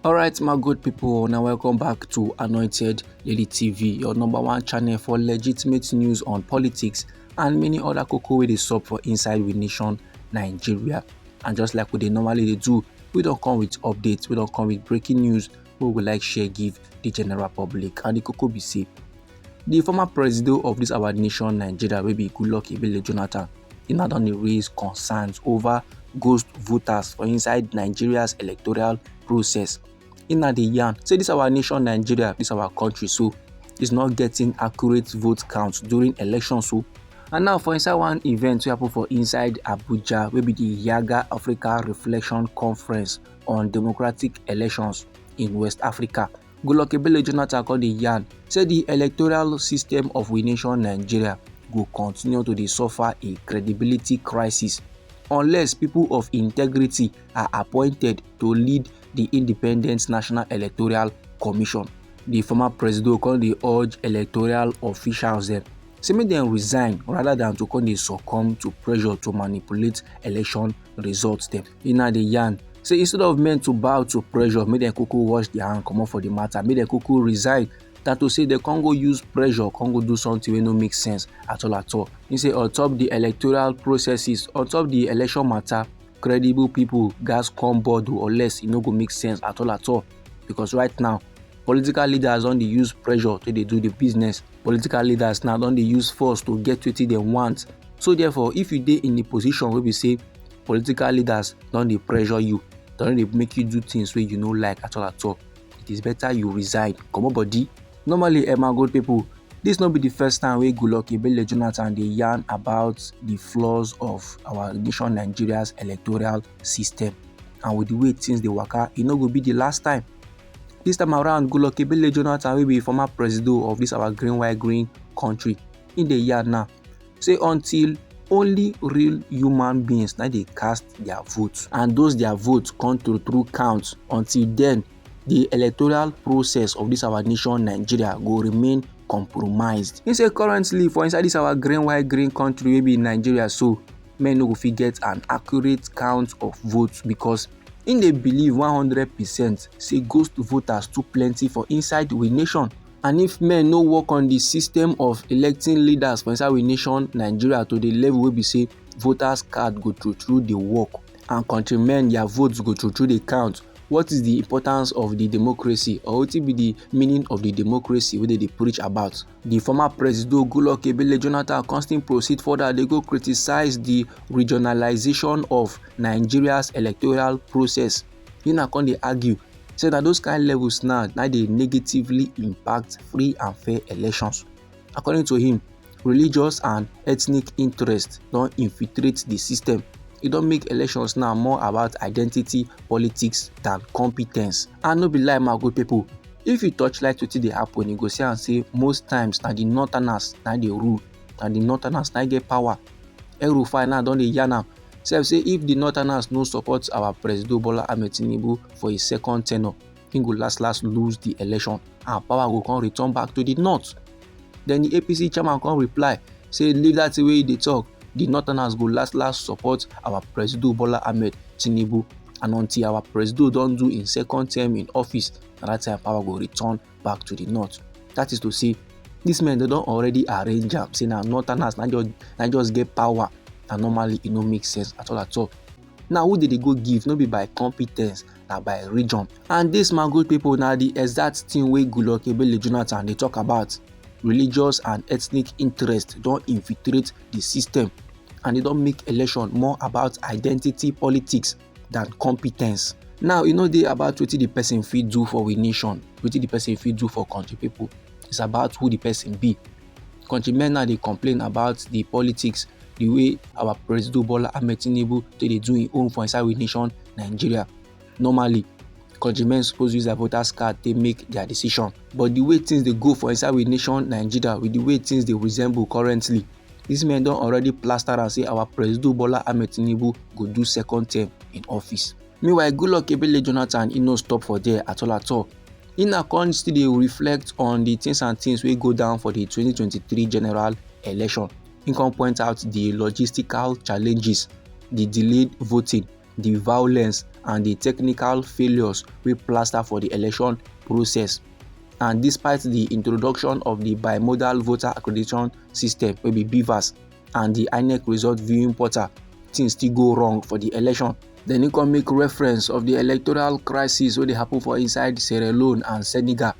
Alright, my good people, now welcome back to Anointed Lady TV, your number one channel for legitimate news on politics and many other cocoa wey dey sup for inside we nation Nigeria. And just like we dey normally do, we don't come with updates, we don't come with breaking news wey we like share give the general public. And the cocoa be say, the former president of this our nation Nigeria wey be Goodluck Jonathan, he now don dey raise concerns over ghost voters for inside Nigeria's electoral process. In the yarn, say this our nation Nigeria, this our country, so it's not getting accurate vote counts during elections. So, and now for inside one event we happen for inside Abuja, will be the Yaga Africa Reflection Conference on Democratic Elections in West Africa. Goodluck Jonathan called the yarn, say the electoral system of we nation Nigeria will continue to dey suffer a credibility crisis unless people of integrity are appointed to lead the Independent National Electoral Commission. The former president come dey urge electoral officials dem say make dem resign rather than to come dey succumb to pressure to manipulate election results dem. Una dey yarn say instead of men to bow to pressure, make dem kuku wash their hand comot for the matter, make dem kuku resign than to say dem come go use pressure, come go do something wey no make sense at all at all. He say on top the electoral processes, on top the election matter, credible people gas come board or less e no go make sense at all because right now political leaders don dey use pressure to dey do the business. Political leaders now don dey use force to get wetin dem want. So therefore, if you dey in the position wey be say political leaders don dey pressure you, don dey make you do things wey you no like at all, it is better you resign, comot body. Normally, my good people, this no be the first time wey Goodluck Jonathan dey yarn about the flaws of our nation Nigeria's electoral system, and with the way things dey waka, e no go be the last time. This time around, Goodluck Jonathan wey be former president of this our green white green country, in the yarn now say until only real human beings na dey cast their votes and those their votes come to true count, until then the electoral process of this our nation Nigeria go remain compromised. He say currently for inside this our green white green country wey be Nigeria, so men no go fit get an accurate count of votes because in dey believe 100% say ghost voters too plenty for inside we nation. And if men no work on the system of electing leaders for inside we nation Nigeria to the level wey be say voters card go true dey work and countrymen their votes go true dey count, what is the importance of the democracy, or wetin be the meaning of the democracy wey dey preach about? The former president Goodluck Jonathan constantly proceed further, they go criticize the regionalization of Nigeria's electoral process. Una come dey argue say that those kind levels now dey negatively impact free and fair elections. According to him, religious and ethnic interests don infiltrate the system. E don make elections now more about identity politics than competence. And no be lie, my good people, if you touchlight wetin dey happen, you go see am say most times na the northerners na dey rule, and the northerners na get power. El-Rufai now don dey yarn am sef say if the northerners no support our president Bola Ahmed Tinubu for his second tenure, he go last lose the election and power go come return back to the north. Then the APC chairman come reply say leave that way they talk, the northerners go last support our president Bola Ahmed Tinubu, and until our president don do in second term in office, and that time power go return back to the north. That is to say, these men they don already arrange am say na northerners na just get power, and normally e no make sense at all. Now who did they go give? No be by competence, na by region. And this, my good people, now the exact thing wey Goodluck Jonathan they talk about. Religious and ethnic interest don infiltrate the system, and they don't make election more about identity politics than competence. Now, you know they about wetin the person fit do for we nation, wetin the person fit do for country people. It's about who the person be. Countrymen now they complain about the politics, the way our president Bola Ahmed Tinubu they do in own for inside we nation Nigeria. Normally, countrymen suppose use their voters card to make their decision, but the way things they go for inside we nation Nigeria, with the way things they resemble currently, these men don already plaster and say our president Bola Ahmed Tinubu go do second term in office. Meanwhile, Goodluck Jonathan he no stop for there at all. He now still dey reflect on the things wey go down for the 2023 general election. He can point out the logistical challenges, the delayed voting, the violence and the technical failures wey plaster for the election process. And despite the introduction of the bimodal voter accreditation system wey be BVAS and the INEC result viewing portal, things still go wrong for the election. Dem no come make reference of the electoral crisis wey dey happen for inside Sierra Leone and Senegal,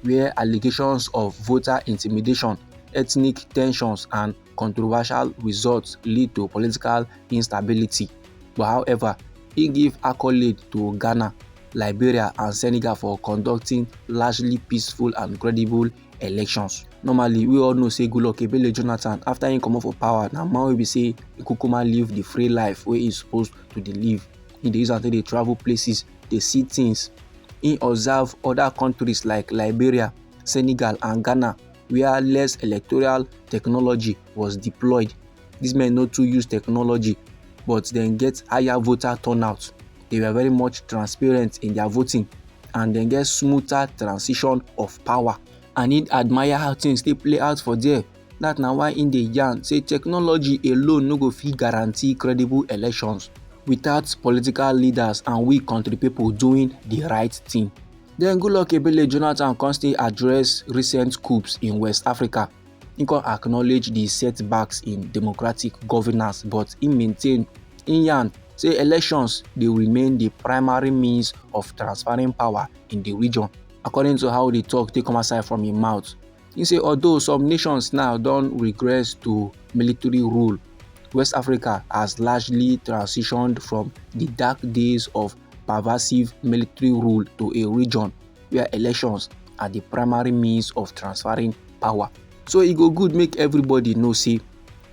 where allegations of voter intimidation, ethnic tensions and controversial results lead to political instability. But however, he give accolade to Ghana, Liberia and Senegal for conducting largely peaceful and credible elections. Normally, we all know say Goodluck Jonathan, after he comot for power, na man wey be say he kukuma live the free life wey he supposed to dey live. He dey use am take dey travel places, dey see things. He observe other countries like Liberia, Senegal and Ghana, where less electoral technology was deployed. These men no too use technology, but dem get higher voter turnout. They were very much transparent in their voting, and dem get smoother transition of power. And he admire how things dey play out for there. That na why im dey yarn say technology alone no go fit guarantee credible elections without political leaders and we country people doing the right thing. Then Goodluck Jonathan come still address recent coups in West Africa. He come acknowledge the setbacks in democratic governance, but he maintain im yarn say elections dey remain the primary means of transferring power in the region. According to how the talk take come aside from im mouth, he say although some nations now don regress to military rule, West Africa has largely transitioned from the dark days of pervasive military rule to a region where elections are the primary means of transferring power. So e go good make everybody know say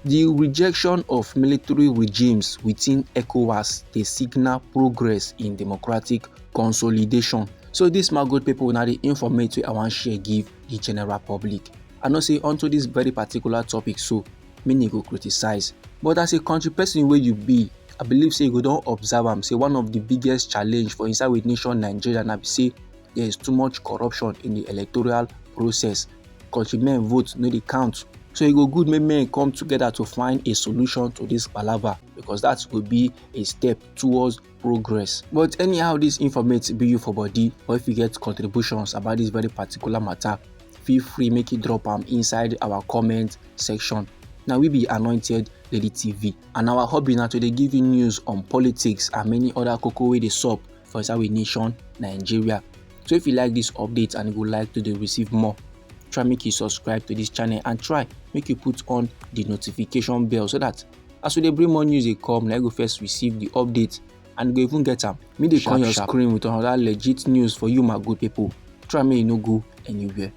the rejection of military regimes within ECOWAS dey signal progress in democratic consolidation. So this my good people, na the informate wey I wan share give the general public. I know say onto this very particular topic, so many go criticize, but as a country person wey you be, I believe say you go don observe am say one of the biggest challenge for inside we nation Nigeria na be say there is too much corruption in the electoral process. Countrymen vote no dey count. So e go good make men come together to find a solution to this palava, because that will be a step towards progress. But anyhow, this informate be you for body, or if you get contributions about this very particular matter, feel free make you drop am inside our comment section. Now we be Anointed Lady TV, and our hobby na to dey give you news on politics and many other koko wey dey sup for inside we nation Nigeria. So if you like this update and you would like to receive more, try make you subscribe to this channel and try make you put on the notification bell, so that as we dey bring more news dey come, na you go first receive the update and go even get am. Me dey come your screen with another legit news for you my good people. Try make you no go anywhere.